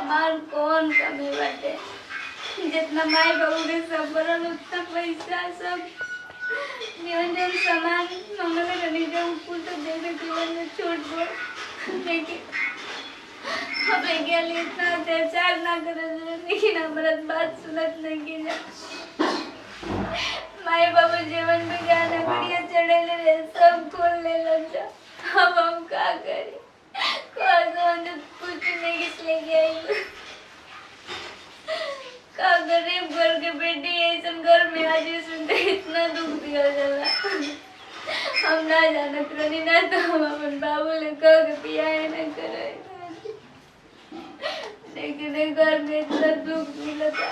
हमार कौन कमी बाटे। जितना माई बाबू के सब बरल उतना पैसा सब जीवन जब सामान मंगल रही जब कुल तो देवे जीवन में छोट बोल लेकिन हमें क्या लिए इतना अत्याचार ना करे लेकिन हमारा बात सुनत नहीं की जा। माई बाबू जीवन में गाना बढ़िया चढ़े ले सब खोल ले लग जा। अब हम क्या करें कुछ नहीं किस लेके आई का गरीब घर के बेटी ऐसा घर में आज सुनते इतना दुख दिया जाला। हम ना जानत रही ना तो हम अपन बाबू ले कह के पिया है ना करे लेकिन घर में इतना दुख मिला था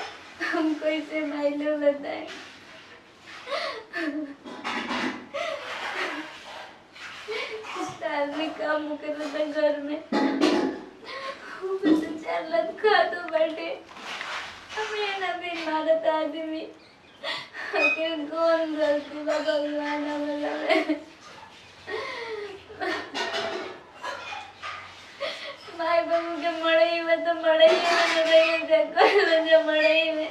हम कैसे मायने बताए। आदमी काम कर रहा था घर में तो 4 लाख खा तो बैठे हमें ना भी मारत आदमी आखिर कौन गलती बा भगवान हमारा माई बाबू के मड़ई में तो मड़ई में रहे जगह मड़ई में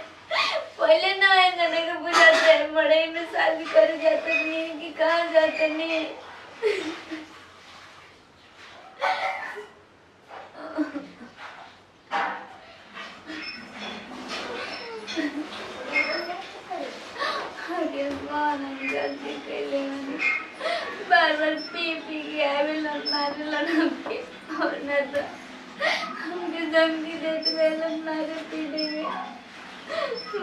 पहले ना है जाने के बुझाते है मड़ई में शादी कर जाते नहीं कि कहाँ जाते नहीं। बार बार पी पी के आवे मारे हमके और न तो हमके धमकी देते रहे मारे पीटेंगे।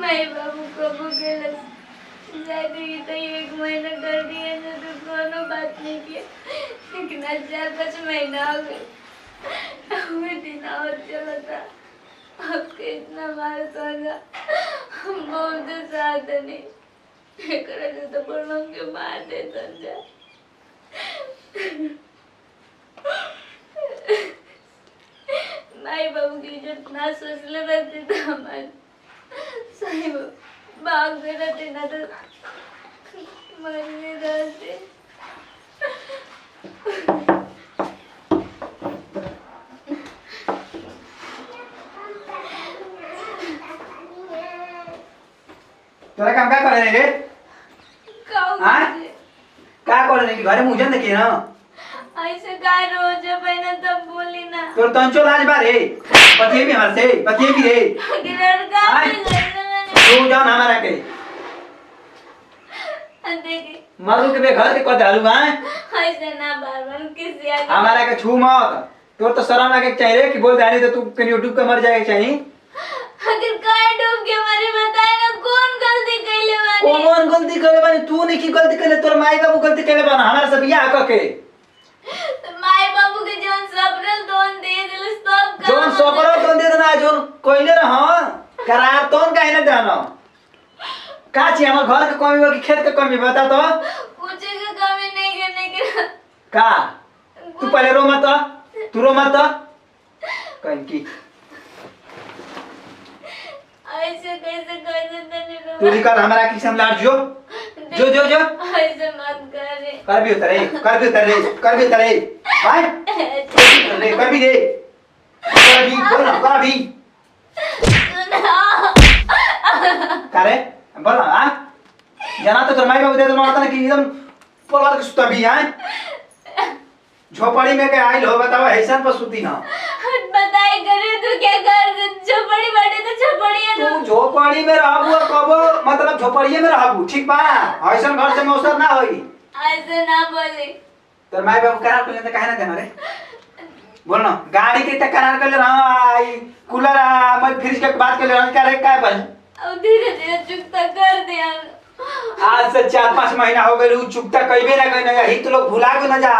माई बाबू कबू गेलस जाती तो 1 महीना कर दिए ना तो कोनो बात नहीं किया लेकिन आज 4-5 महीना हो गए हमें दिन और चला था आपके इतना मार होगा हम बहुत साथ नहीं तो बोलों के मार दे जा। माई बाबू की इज्जत ना सोच ले रहते तो हमारे सही भाग दे रहते ना तो मरने रहते। तोरा काम क्या करे रे? क्या करे रे? घरे मुझे न के ना ऐसे काय रोज बहना तब बोली ना तोर तंचो लाज बारे पतिए भी हमारे से पतिए भी रे गिरर का तू जान हमारा के देखी मरु के बे घर के को डालू हैं ऐसे ना बार-बार किसी आगे हमारा के छू मत तोर तो शर्म आके चाहिए रे कि बोल जानी तो तू कहीं डूब के मर जाएगा चाहिए। अगर काय डूब के मरे बताए ना कौन गलती कैले बानी कौन गलती करे बानी तू नहीं की गलती करे तोर माई बाबू गलती करे बाना हमारा सब बियाह क के तो माई बाबू के जोन सपरल दोन दे दिल सब जोन सपरल दोन दे देना जोन कोइले रह करार तोन काहे न देना का छी हमर घर के कमी हो कि खेत के कमी बता तो कुछ के कमी नहीं करने के का तू पहले रो मत तू रो मत कहीं की ऐसे कैसे तने रो तू निकाल हमारा की संलार जो ऐसे मत करे कर भी उतरे भाई रे कर भी दे कर भी बोल ना कर भी करे बोल ना जना तो माई बाबू दे तो मारता ना कि एकदम पोलवार के सुता भी है झोपड़ी में के आइल हो बताओ ऐसा पर सुती ना बताए करे तू क्या कर झोपड़ी बैठे तो झोपड़ी है तू झोपड़ी में रहबू कबो मतलब झोपड़िए में रहबू ठीक बा ऐसा घर से मौसर ना होई ऐसे ना बोले तर माई बाबू करार कर लेते काहे ना देना रे बोल ना गाड़ी के करार कर ले रहा आई कूलर मैं फ्रिज के बात कर ले रहा क्या रे काय बन अब धीरे-धीरे चुकता कर दे आज से 4-5 महीना हो गए चुकता कइबे ना कहीं ना ही तो लोग भुला गए ना जा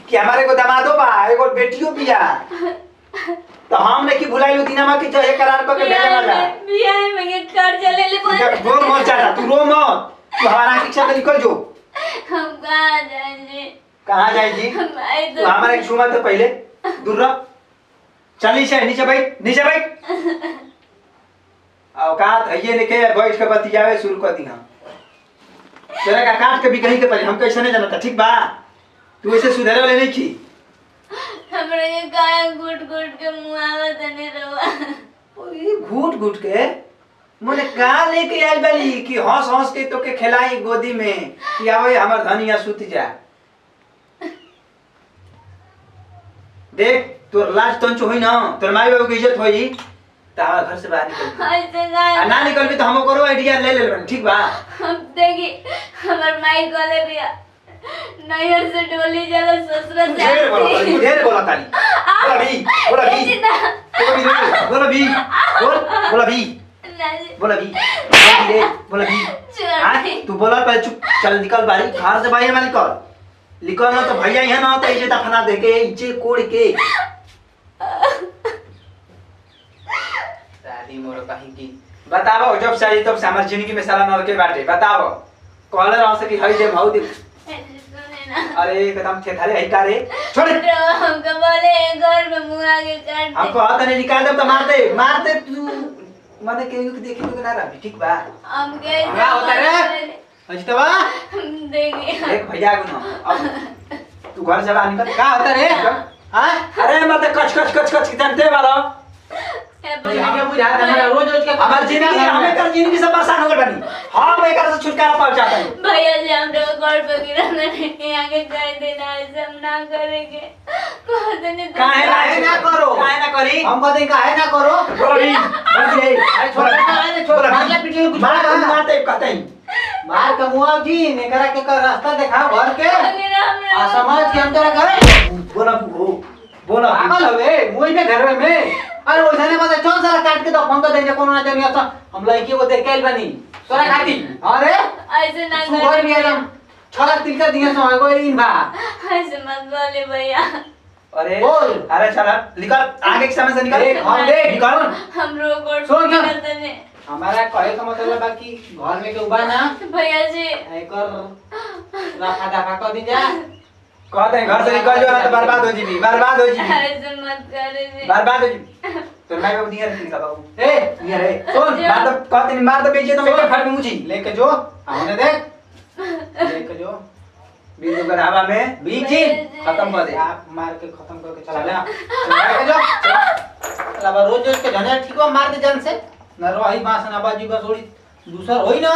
कि हमारे को दामादो बा एगो बेटियों बिया तो हम ने की भुलाइलु दिनमा के चाहे करार क के भेजा ना जा बिया में ये कर्जा ले ले बोल मत जा तू रो मत तू हमारा शिक्षा से निकल जो हम कहां जाएंगे कहां जाए जी तू हमारे एक छुमा तो पहले दूर रह चल नीचे बैठ औकात है ये लेके बैठ के बतियावे शुरू कर दी हम तेरा का काट के भी कहीं के पहले हम कैसे नहीं जानता ठीक बा तू ऐसे सुधरे वाले नहीं की हमरे के गाय गुट गुट के मुंह आवत नहीं रवा घूट घूट के मोने का लेके आइल बाली कि हंस हंस के तो के खिलाई गोदी में कि आवे हमर धनिया सुत जा। देख तोर लाज तंच होई ना, तोर माई बाबू की इज्जत होई त हमार घर से बाहर निकल। ऐसे ना ना निकलबी तो हम करो आइडिया ले ले बन, ठीक बा? हम देखी हमर माई कहले बिया नैहर से डोली जाला ससुर से आती। ढेर बोला ताली। बोला भी बोला भी ऐसे ना बोला भी बोला भी बोला भी बोला भी हाँ तू बोला पहले चुप चल निकल बारी घर से बाहर में निकल। निकल ना तो भैया यहाँ ना तो इसे दफना दे के इचे कोड़ के दादी मोरो कहीं की बताओ जब चाहिए तब से हमारी जिंदगी में सारा नल के बाटे बताओ कॉलर आ सकी हई दे भाऊ दे। अरे एकदम थे थारे हई का रे छोड़ हमको बोले घर में मुंह आगे काट हमको हाथ नहीं निकाल दे तो मार दे तू माने के देखी तो ना रही ठीक बा। हम गए क्या होता रे अजितवा देखिए देख भैया को ना अब तू घर से बाहर निकल। क्या होता रे हां अरे मत कच कच कच कच जानते वाला हमें बुझा हमारा रोज रोज के हमार जिंदगी हमें कर जिंदगी से परेशान हो गए बनी हम एकर से छुटकारा पाओ चाहते हैं। भैया जी हम तो घर पे गिरने नहीं आगे कह देना ऐसा ना करेंगे कहते नहीं काहे ना करो काहे ना करी हम कहते काहे ना करो बोल भी बोल रे छोड़ छोड़ मारला पीटे कुछ मारते कहते हैं मार के मुआ जी ने करा के कर रास्ता दिखाओ घर के आ समाज के हम तेरा घर बोला बोला पागल होवे मुई में घर में अरे ओइसने मत चल सारा काट के तो फोन कर देंगे कोनो ना जानी अच्छा हम लड़की को देख के आइल बनी तोरा खाती अरे ऐसे ना तू घर में एकदम छला तिलका दिए समय को इन बा ऐसे मत बोले भैया। अरे बोल अरे चल निकल आगे के समय से निकल हम देख निकल हम लोग और सुन करते हमारा कहे का मतलब बाकी घर में के उबा ना भैया जी एकर राखा दाखा कर दी जा कहते हैं घर से निकल जाओ ना तो बर्बाद हो जीबी बर्बाद हो जीबी ऐसे मत करे जी बर्बाद हो जीबी तो मैं बाबू दिया निकल बाबू ए दिया रे सुन मार तो कहते नहीं मार तो बेचे तो मेरे फट में मुझी लेके जो हमने देख लेके जो बीजू का हवा में बीजी खत्म कर दे आप मार के खत्म करके चला जा लेके जो चला रोज रोज के झंझट ठीक हो मार दे जान से ना रोही बास ना बाजी बस थोड़ी दूसर होई ना